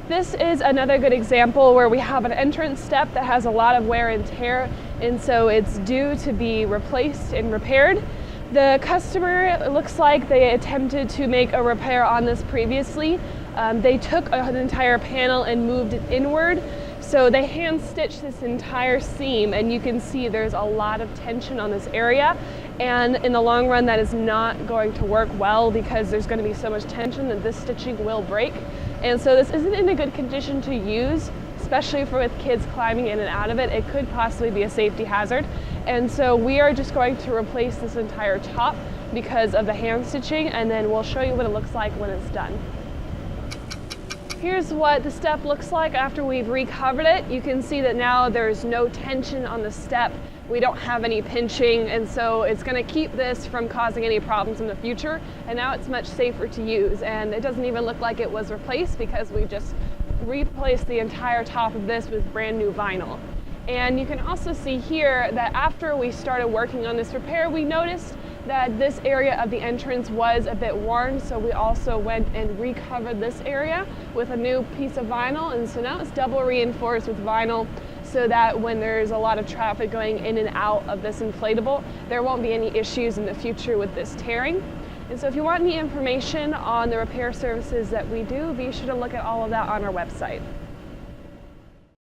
This is another good example where we have an entrance step that has a lot of wear and tear, and so it's due to be replaced and repaired. The customer, it looks like they attempted to make a repair on this previously. They took an entire panel and moved it inward. So they hand stitched this entire seam, and you can see there's a lot of tension on this area. And in the long run, that is not going to work well because there's going to be so much tension that this stitching will break. And so this isn't in a good condition to use, especially for with kids climbing in and out of it. It could possibly be a safety hazard. And so we are just going to replace this entire top because of the hand stitching, and then we'll show you what it looks like when it's done. Here's what the step looks like after we've recovered it. You can see that now there's no tension on the step. We don't have any pinching, and so it's going to keep this from causing any problems in the future. And now it's much safer to use, and it doesn't even look like it was replaced because we just replaced the entire top of this with brand new vinyl. And you can also see here that after we started working on this repair, we noticed that this area of the entrance was a bit worn, so we also went and recovered this area with a new piece of vinyl, and so now it's double reinforced with vinyl so that when there's a lot of traffic going in and out of this inflatable, there won't be any issues in the future with this tearing. And so if you want any information on the repair services that we do, be sure to look at all of that on our website.